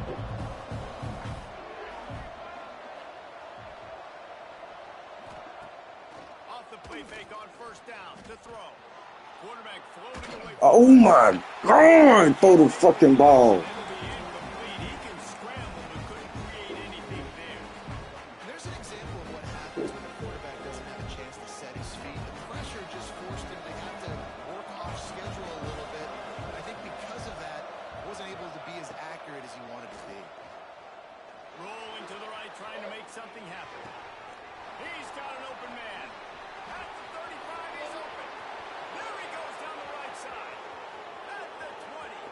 [SPEAKER 1] Off the play fake on 1st down to throw. Quarterback floating away.
[SPEAKER 2] Oh my God! Throw the fucking ball.
[SPEAKER 1] He can scramble but couldn't create anything there.
[SPEAKER 3] There's an example of what happens when the quarterback doesn't have a chance to set his feet. The pressure just forced him to have to work off schedule a little bit. I think because of that, wasn't able to be as accurate as he wanted to be.
[SPEAKER 1] Rolling to the right, trying to make something happen. He's got an open man. At the 35, he's open. There he goes down the right side. At the 20.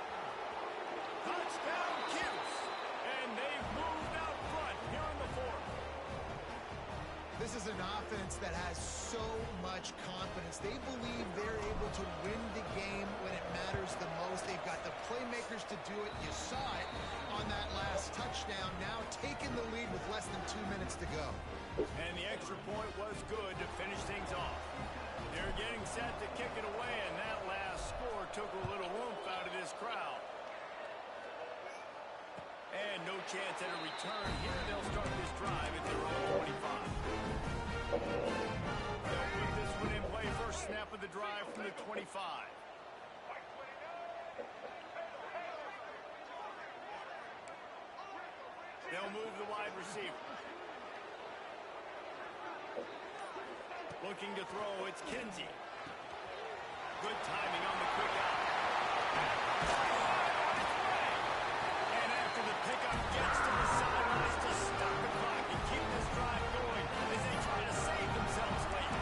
[SPEAKER 1] Touchdown, Cuse. And they've moved out front here in the 4th.
[SPEAKER 3] This is an offense that has so much confidence. They believe they're able to win the game when it matters the most. They've got the playmakers to do it. You saw it on that last touchdown. Now taking the lead with less than 2 minutes to go.
[SPEAKER 1] And the extra point was good to finish things off. They're getting set to kick it away, and that last score took a little oomph out of this crowd. And no chance at a return here. They'll start this drive at their own 25. They'll put this one in play. First snap of the drive from the 25. They'll move the wide receiver. Looking to throw, it's Kinsey. Good timing on the quick out. And after the pickup gets to the sidelines to stop the clock and keep this drive going as they try to save themselves late.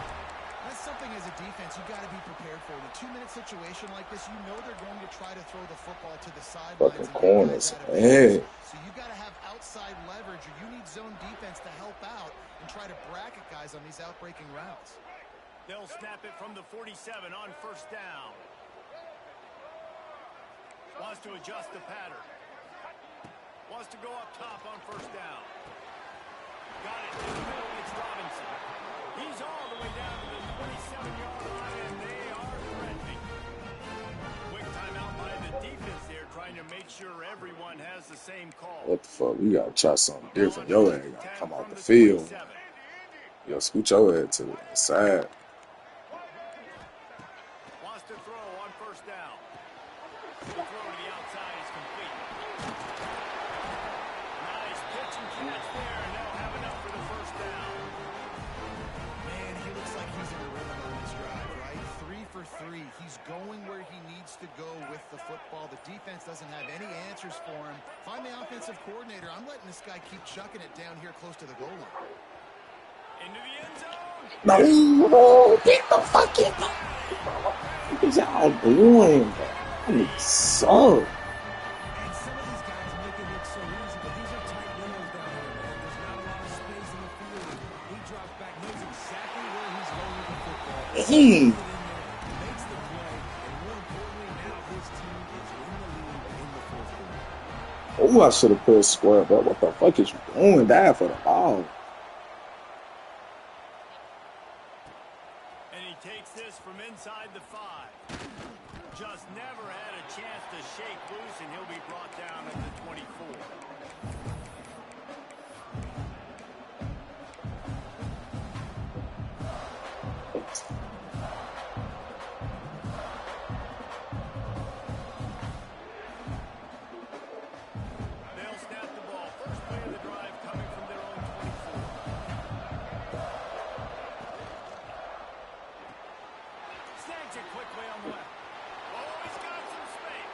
[SPEAKER 3] That's something as a defense you got to be prepared for. In a 2-minute situation like this, you know they're going to try to throw the football to the sidelines.
[SPEAKER 2] Fucking corners. Hey.
[SPEAKER 3] So you got to have outside leverage, or you need zone defense to help out and try to bracket guys on these outbreaking routes.
[SPEAKER 1] They'll snap it from the 47 on 1st down. Wants to adjust the pattern. Wants to go up top on 1st down. Got it in the middle. It's Robinson. He's all the way down to the 27-yard line, and they are threatening. Quick timeout by the defense there, trying to make sure everyone has the same call.
[SPEAKER 2] What the fuck? We gotta try something different. Your ass gotta come off the field. Yo, scoot your head to the side.
[SPEAKER 1] Wants to throw on 1st down. The throw to the outside is complete. Nice pitch and catch there, and they'll have enough for the 1st down.
[SPEAKER 3] Man, he looks like he's in a rhythm on this drive, right? 3 for 3. He's going where he needs to go with the football. The defense doesn't have any answers for him. Find the offensive coordinator. I'm letting this guy keep chucking it down here close to the goal line.
[SPEAKER 1] Into the end zone.
[SPEAKER 2] No, get the fucking. What is y'all doing? I mean, so.
[SPEAKER 4] And some of these guys make it look so easy, but these are tight windows down here, man. There's not a lot of space in the field. He dropped
[SPEAKER 2] Dang.
[SPEAKER 4] Makes the play, and more importantly, now his team is in the lead in the fourth quarter.
[SPEAKER 2] Oh, I should have put square, bro. What the fuck is you doing? Die for the ball.
[SPEAKER 1] And he takes this from inside the 5. Just never had a chance to shake loose, and he'll be brought down at the 24. They'll snap the ball. First play of the drive coming from their own 24. Snags it quickly on the left. Oh, he's got some space.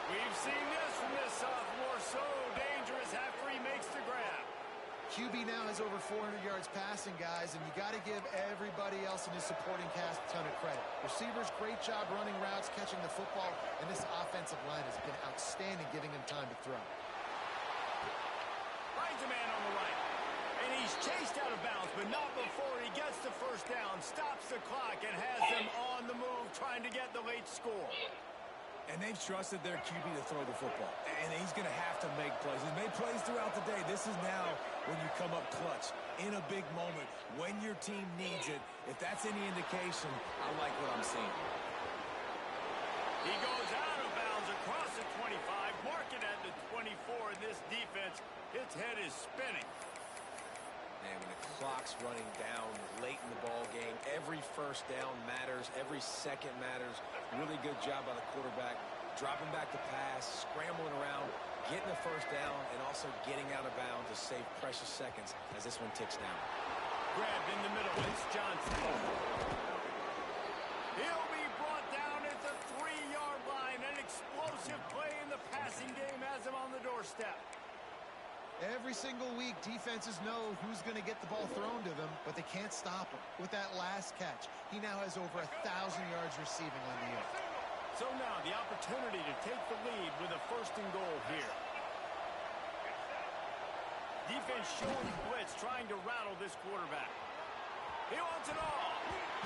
[SPEAKER 1] We've seen this from this sophomore. So dangerous after he makes the grab.
[SPEAKER 3] QB now has over 400 yards passing, guys, and you got to give everybody else in his supporting cast a ton of credit. Receivers, great job running routes, catching the football, and this offensive line has been outstanding, giving him time to throw.
[SPEAKER 1] Finds a man on the right. And he's chased out of bounds, but not before he gets the first down, stops the clock, and has them on the move, trying to get the late score.
[SPEAKER 4] And they've trusted their QB to throw the football. And he's going to have to make plays. He's made plays throughout the day. This is now when you come up clutch in a big moment when your team needs it. If that's any indication, I like what I'm seeing.
[SPEAKER 1] He goes out of bounds across the 25, marking at the 24, and this defense, its head is spinning.
[SPEAKER 4] And when the clock's running down late in the ball game, every first down matters, every second matters. Really good job by the quarterback, dropping back to pass, scrambling around, getting the first down, and also getting out of bounds to save precious seconds as this one ticks down.
[SPEAKER 1] Grabbed in the middle, it's Johnson. He'll be brought down at the 3-yard line. An explosive play in the passing game has him on the doorstep.
[SPEAKER 3] Every single week, defenses know who's going to get the ball thrown to them, but they can't stop him. With that last catch, he now has over 1,000 yards receiving on the year.
[SPEAKER 1] So now the opportunity to take the lead with a 1st and goal here. Defense showing blitz, trying to rattle this quarterback. He wants it all.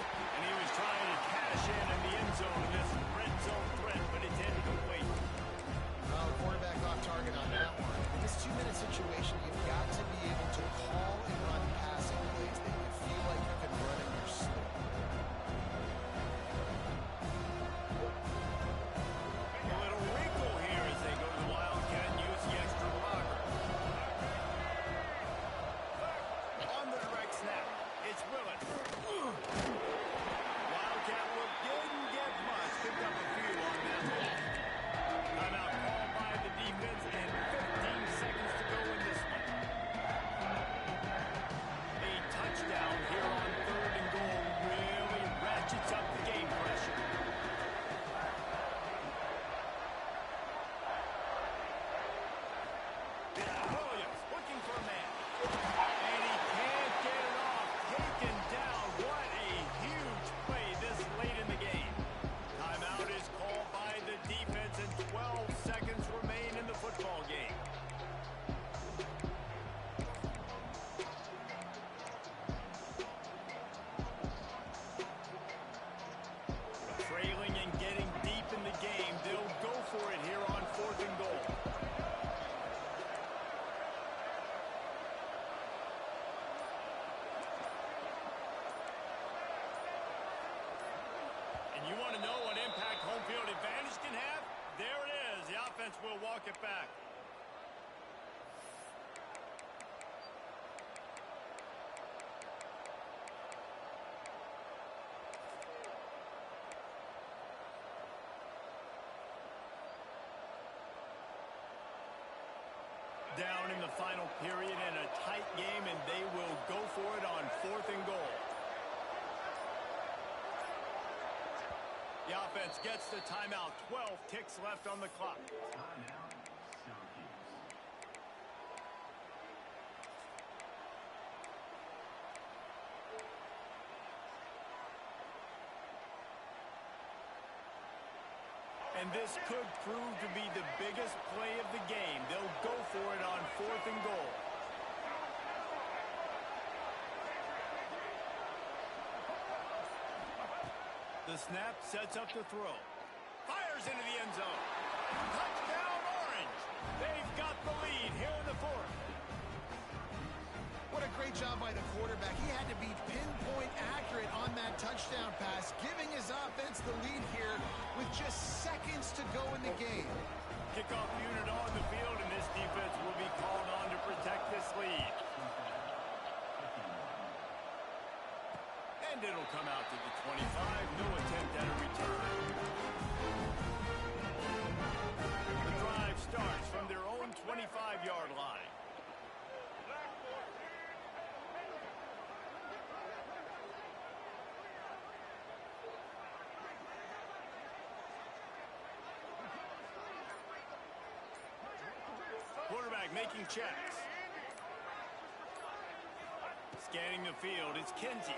[SPEAKER 1] And he was trying to cash in the end zone in this red zone threat, but it's incomplete.
[SPEAKER 3] Well, quarterback off target on that one. In this 2-minute situation, you've got to be able to call and run passing plays that you feel like you can run in your sleep.
[SPEAKER 1] A little wrinkle here as they go to the Wildcat and use the extra blocker. On the direct snap, it's Willis. Wildcat look didn't get much, picked up a few on that ball. Timeout called by the defense, and 15 seconds to go in this one. A touchdown here on 3rd and goal really ratchets up the game pressure. Williams looking for a man. And he can't get it off. Taken down. What a huge play this late in the game. Timeout is called by the defense, and 12 seconds remain in the football game. Trailing and getting deep in the game. They'll go for it here on 4th and goal. And you want to know what impact home field advantage can have? There it is. The offense will walk it back. Down in the final period in a tight game, and they will go for it on 4th and goal. The offense gets the timeout. 12 ticks left on the clock. And this could prove to be the biggest play of the game. They'll go for it on 4th and goal. The snap sets up the throw. Fires into the end zone. Touchdown, Orange. They've got the lead here in the fourth.
[SPEAKER 3] What a great job by the quarterback. He had to be pinpoint accurate on that touchdown pass, giving his offense the lead here with just seconds to go in the game.
[SPEAKER 1] Kickoff unit on the field, and this defense will be called on to protect this lead. And it'll come out to the 25. No attempt at a return. The drive starts from their own 25-yard line. Quarterback making checks. Scanning the field, it's Kenzie.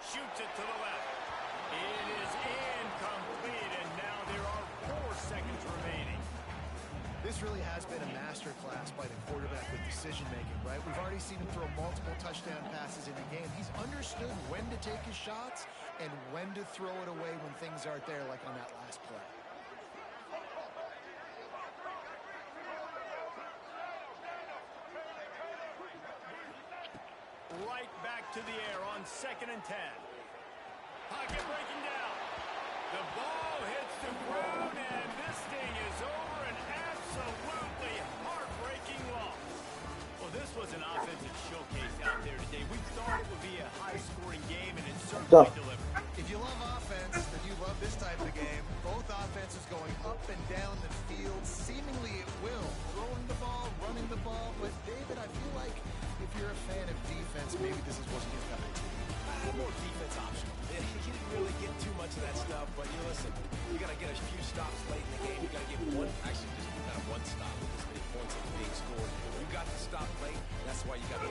[SPEAKER 1] Shoots it to the left. It is incomplete, and now there are 4 seconds remaining.
[SPEAKER 3] This really has been a masterclass by the quarterback with decision-making, right? We've already seen him throw multiple touchdown passes in the game. He's understood when to take his shots and when to throw it away when things aren't there, like on that last play.
[SPEAKER 1] Right back to the air on 2nd and 10. Pocket breaking down. The ball hits the ground, and this thing is over. An absolutely heartbreaking loss. Well, this was an offensive showcase out there today. We thought it would be a high-scoring game, and it certainly delivered.
[SPEAKER 3] If you love offense, then you love this type of game. Both offenses going up and down the field, seemingly at will. Throwing the ball, running the ball. But, David, I feel like if you're a fan of defense, maybe this is what you've got to do.
[SPEAKER 4] More defense optional. You didn't really get too much of that stuff, but you listen, you got to get a few stops late in the game. You got to get one, actually just one stop with as many points as being scored. You got to stop late. That's why you got to